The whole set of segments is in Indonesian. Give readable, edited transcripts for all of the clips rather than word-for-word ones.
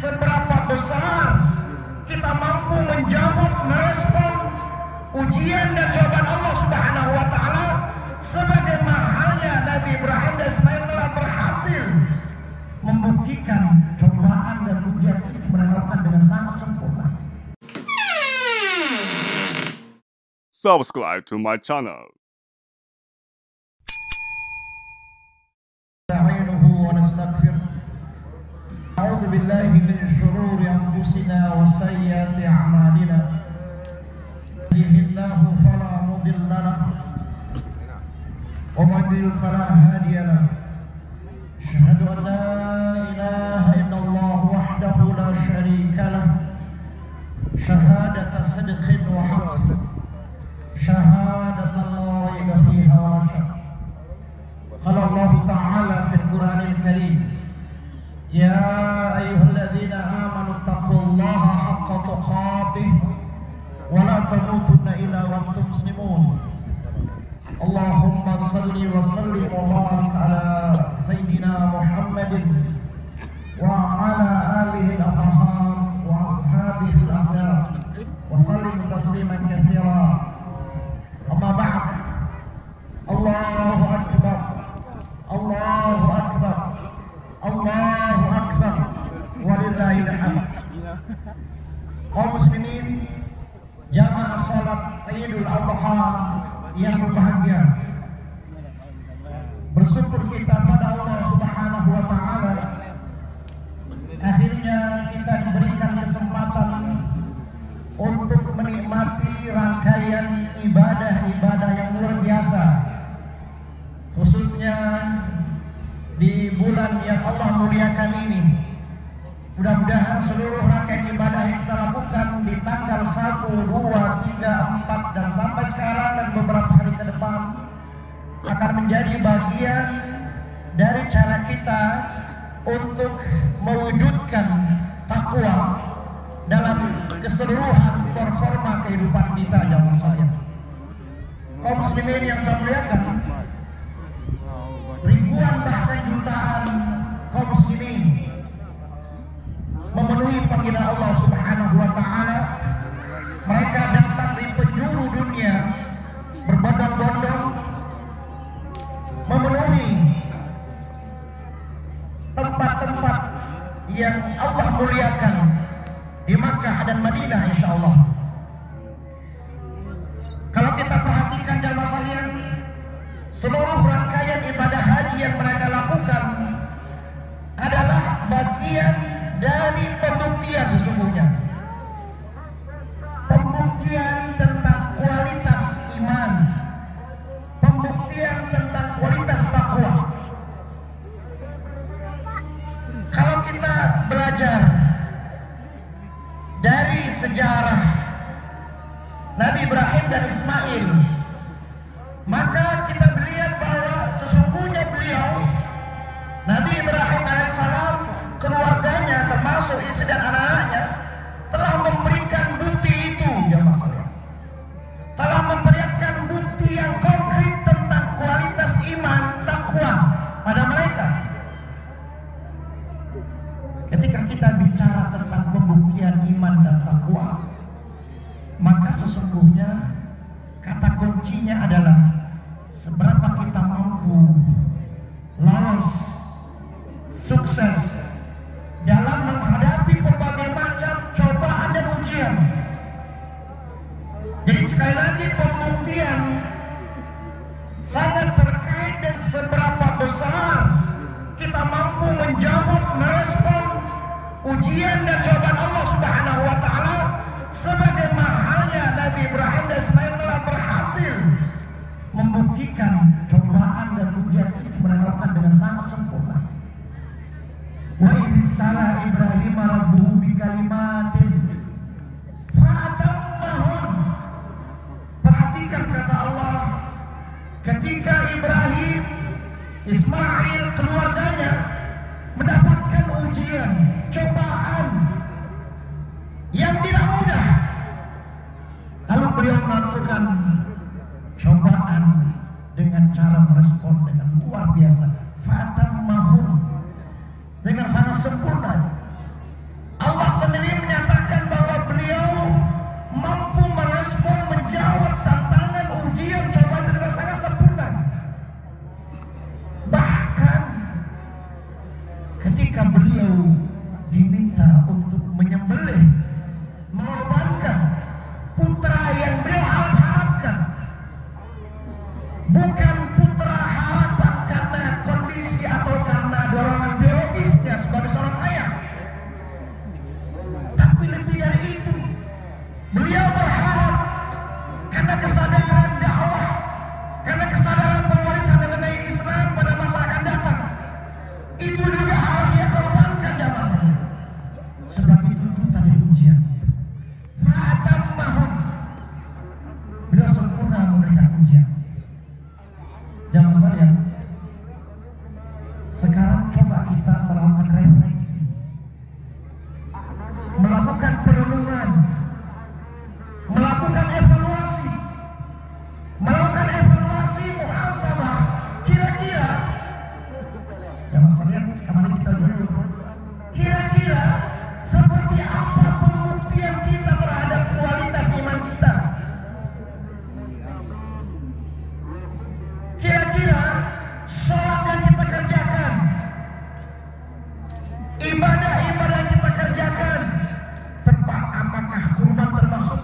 seberapa besar kita mampu menjawab, merespon ujian dan cobaan Allah Subhanahu wa Ta'ala, sebagaimana halnya Nabi Ibrahim dan Ismail telah berhasil membuktikan cobaan dan ujian itu mereka dengan sangat sempurna. Subscribe to my channel. أعوذ بالله من شرور أنفسنا وسيئات أعمالنا يهده الله فلا مضل له ومن يضلل فلا هادي له أشهد أن لا إله إلا الله وحده لا شريك له شهادة صدق وحق شهادة لا ريب فيها ولا شك. قال الله تعالى في القرآن الكريم: يا أيها الذين آمنوا اتقوا الله حق تقاته ولا تموتن إلا وأنتم مسلمون. اللهم صل وسلم وبارك على سيدنا محمد وعلى آله الأطهار وأصحابه الأخيار وسلم تسليما كثيرا. أما بعد، الله أكبر الله أكبر Allahu Akbar walillahil hamd. Kaum muslimin, jamaah salat Idul Adha yang berbahagia, bersyukur kita pada Allah Subhanahu wa Ta'ala, akhirnya kita diberikan kesempatan untuk menikmati rangkaian ibadah-ibadah yang luar biasa, khususnya di bulan yang Allah muliakan ini. Mudah-mudahan seluruh rangkaian ibadah yang kita lakukan di tanggal 1, 2, 3, 4 dan sampai sekarang dan beberapa hari ke depan akan menjadi bagian dari cara kita untuk mewujudkan takwa dalam keseluruhan performa kehidupan kita. Jamaah saya, kaum muslimin yang saya muliakan, ribuan bahkan jutaan kaum muslimin memenuhi panggilan Allah Subhanahu wa Ta'ala. Mereka datang di penjuru dunia berbondong-bondong memenuhi tempat-tempat yang Allah muliakan di Makkah dan Madinah, insya Allah. Kalau kita perhatikan dalam masalahnya, seluruh rangkaian ibadah haji yang mereka lakukan adalah bagian dari pembuktian sesungguhnya. Pembuktian tentang kualitas iman, pembuktian tentang kualitas takwa. Kalau kita belajar dari sejarah Nabi Ibrahim dan Ismail, maka kita melihat bahwa sesungguhnya beliau, Nabi Ibrahim alaihissalam, keluarganya termasuk istri dan anak-anaknya telah memberikan bukti itu, ya masalah, telah memberikan bukti yang konkret tentang kualitas iman takwa pada mereka. Ketika kita bicara tentang pembuktian iman dan takwa, maka sesungguhnya kata kuncinya adalah seberapa kita mampu lolos, sukses dalam menghadapi berbagai macam cobaan dan ujian. Jadi sekali lagi, pembuktian sangat terkait dengan seberapa besar kita mampu menjawab, merespon ujian dan cobaan Allah Subhanahu wa Ta'ala, sebagaimana halnya Nabi Ibrahim dan Ismail telah berhasil membuktikan cobaan dan ujian itu mereka dengan sangat sempurna. Wa ibtala Ibrahim rabbuhu bi kalimatin fa'atammahun. Perhatikan kata Allah, ketika Ibrahim, Ismail, keluarganya mendapatkan ujian, cobaan yang tidak mudah, lalu beliau melakukan cobaan dengan cara merespon dengan luar biasa, fa'atammahun, dengan sangat sempurna. melakukan perenungan, melakukan evaluasi, muhasabah. Kira-kira, ya Mas lihat kemarin kita dulu. Kira-kira seperti apa pembuktian kita terhadap kualitas iman kita? Kira-kira sholat yang kita kerjakan, ibadah-ibadah yang kita kerjakan, tepat apakah kurban termasuk?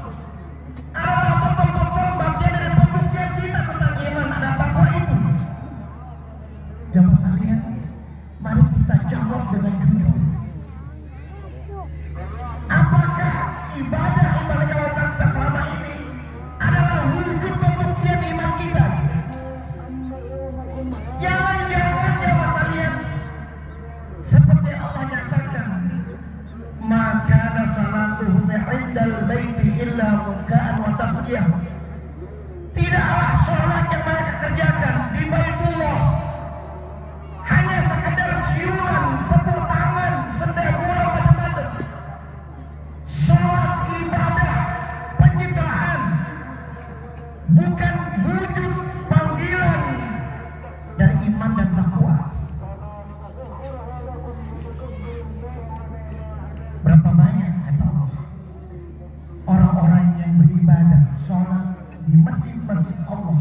Adalah betul-betul bagian dari pembuktian kita tentang iman, ada takwa itu. Jamaah sekalian, mari kita jawab dengan jujur. Apakah ibadah-ibadah yang dilakukan kita selama ini adalah wujud pembuktian iman kita? Jangan-jangan jamaah sekalian, seperti Allah nyatakan, maka salatuhum 'indal baiti illa muka'an wa tasbih. Tidaklah sholat yang mereka kerjakan di Baitullah hanya sekedar siulan, tepuk tangan, sendal gurau, macam-macam. Sholat ibadah pencitraan, bukan wujud panggilan dari iman dan takwa. Berapa banyak kata Allah orang-orang yang beribadah sholat di masjid-masjid Allah,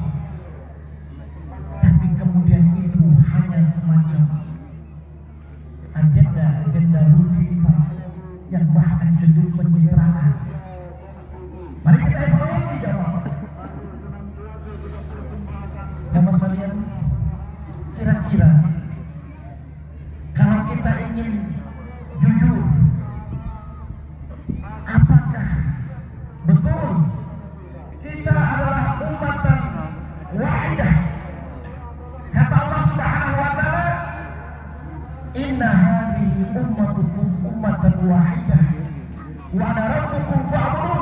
tapi kemudian itu hanya semacam agenda rutinitas yang bahkan cenderung pencitraan. Mari kita evaluasi jamaah. Jamaah sekalian, kira-kira kalau kita ingin jujur, apakah betul kita adalah ummatan wahidah? Kata Allah Subhanahu wa taala, inna hadhihi ummatukum ummatan wahidah wa ana rabbukum fa'budun.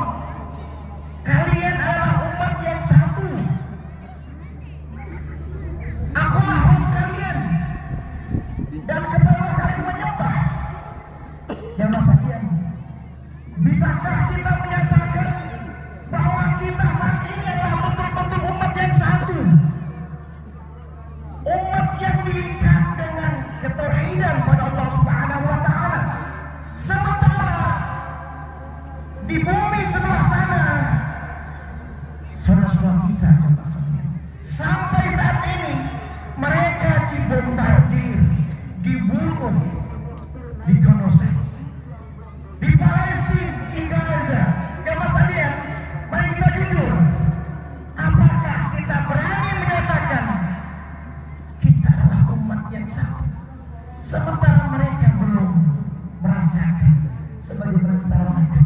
Kalian adalah umat yang satu. Akulah Rabb kalian dan kepada kalian menyembah. Jamaah sekalian, bisakah kita menyatakan bahwa kita saat ini adalah betul-betul umat yang satu? Umat yang diikat dengan ketauhidan pada Allah Subhanahu wa taala. Sementara di bumi sebelah sana saudara-saudara kita sampai saat ini mereka dibombardir, dibunuh, digenosida di Palestina, di Gaza. Jamaah sekalian, mari kita jujur. Apakah kita berani menyatakan kita adalah umat yang satu, sementara mereka belum merasakan sebagaimana kita rasakan?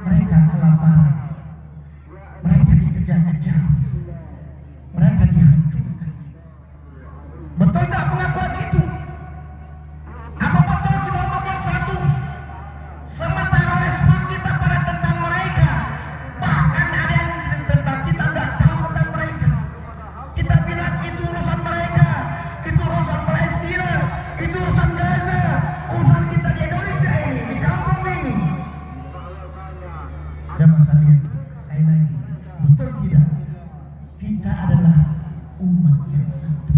Mereka kelaparan, mereka dikejar-kejar, mereka dihancurkan. Betul tak pengakuan itu? Apa betul kita umat yang satu? Sementara respon kita pada tentang mereka, bahkan ada yang tentang kita nggak tahu tentang mereka. Kita bilang itu urusan mereka, itu urusan Palestina, itu urusan Gaza, urusan kita di Indonesia ini, di kampung ini. Jamaah sekalian, sekali lagi, betul tidak? Kita adalah umat yang satu.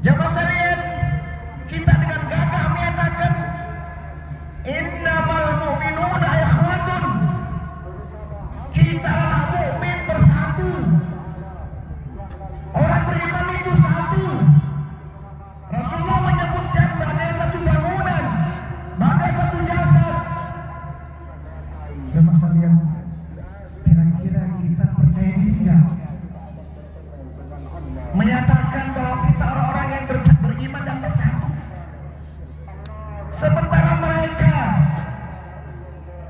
Jamaah sekalian, kita dengan gagah menyatakan innamal mu'minuna ikhwatun. Kita adalah mukmin bersatu. Orang beriman itu satu. Rasulullah menyebutkan bagai satu bangunan, bagai satu jasad. Jamaah sekalian, kira-kira kita percaya diri nggak menyatakan bahwa kita orang-orang yang beriman dan bersatu?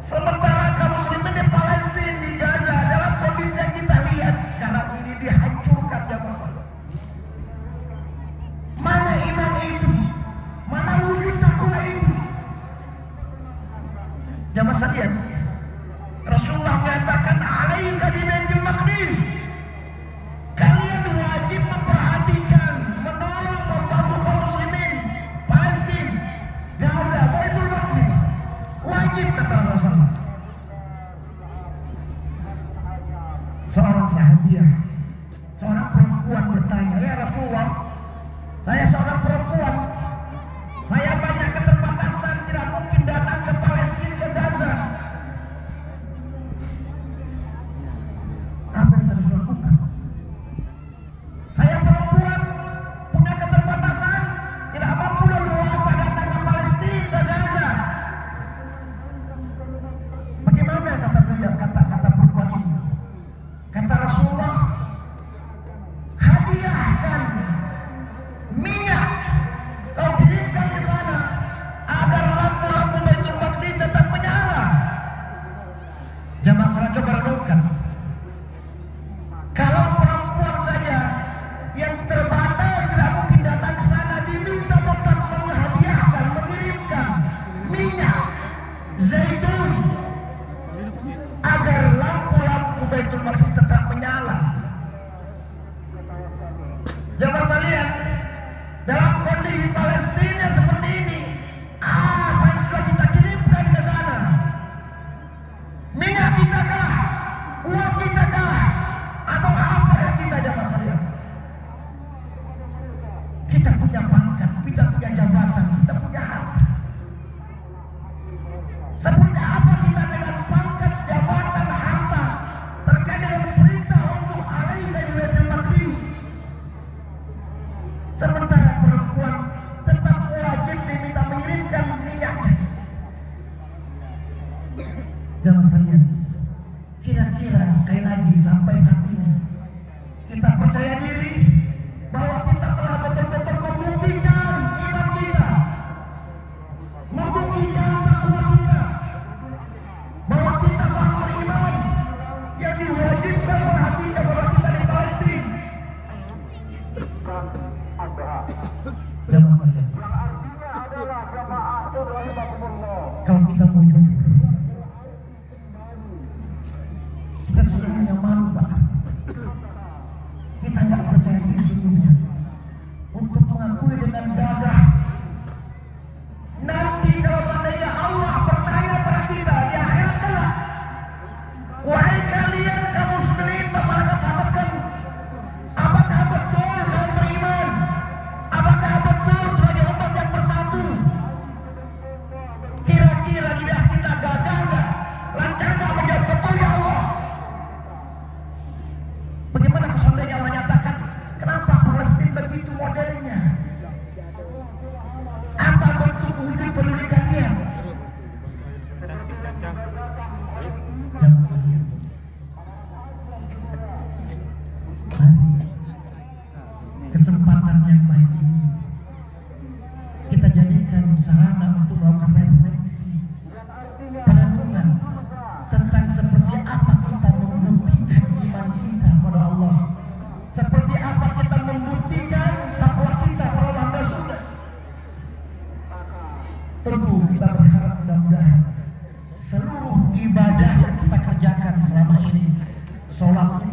Sementara kaum muslimin di Palestina, di Gaza, dalam kondisi yang kita lihat sekarang ini dihancurkan. Jamaah sekalian, mana iman itu? Mana wujud takwa itu? Jamaah sekalian, Rasulullah mengatakan alaika bi Baitul Maqdis. Kalian wajib memperhatikan, menolong, membantu kaum muslimin Palestina, Gaza, Baitul Maqdis. wajib kata Rasulullah. Seorang sahabiah, seorang perempuan bertanya, ya Rasulullah, saya seorang perempuan, saya banyak keterbatasan, tidak mungkin datang ke Palestina, ke Gaza. Apa yang saya lakukan? Saya perempuan, punya keterbatasan, tidak mampu dan luasa datang ke Palestina, ke Gaza. Bagaimana kata beliau, kata perempuan ini? Kata Rasulullah, hadiahkan minyak, kau kirimkan ke sana agar lampu-lampu Baitul Maqdis tetap menyala. Jamaah salat coba renungkan. Kalau perempuan saja yang terbatas tidak mungkin datang ke sana, diminta tetap menghadiahkan, mengirimkan minyak zaitun agar lampu-lampu Baitul Maqdis tetap menyala. Jamaah sekalian, dalam kondisi Palestina seperti ini, apa yang sudah kita kirimkan ke sana? Minyak kita kah? Uang kita kah? Atau apa yang kita, jamaah sekalian? Kita punya pangkat, kita punya jabatan, kita punya harta. Seperti apa kita dengan pangkat, jabatan, harta terkait dengan perintah untuk alaihi Baitul Maqdis? Sementara perempuan tetap wajib diminta mengirimkan minyak. Jamaah sekalian, kira-kira sekali lagi sampai saat ini kita percaya diri bahwa kita telah betul-betul membuktikan iman kita, membuktikan takwa kita, bahwa kita sangat beriman yang diwajibkan perhatikan bahwa kita di Palestina. Jamaah sekalian, kalau kita mau jujur, kita sudah punya malu, Pak. Kita nggak percaya diri sesungguhnya untuk mengakui dengan gagah. Nanti kalau seandainya Allah bertanya pada kita di akhirat kelak, wahai kalian kaum muslimin masyarakat sahabat kami, apakah betul kamu beriman? Apakah betul sebagai umat yang bersatu? Kira-kira lidah kita gagal nggak? Lancar nggak menjawab betul ya Allah? Bagaimana seandainya Allah nyatakan, kenapa Palestina begitu modelnya? Apa bentuk wujud pendidikannya? Kesempatan yang baik ini kita jadikan sarana untuk melakukan refleksi, perenungan tentang seperti apa kita membuktikan iman kita pada Allah, seperti apa kita membuktikan takwa kita pada Allah Rasul. Tentu kita berharap mudah-mudahan seluruh ibadah yang kita kerjakan selama ini, sholat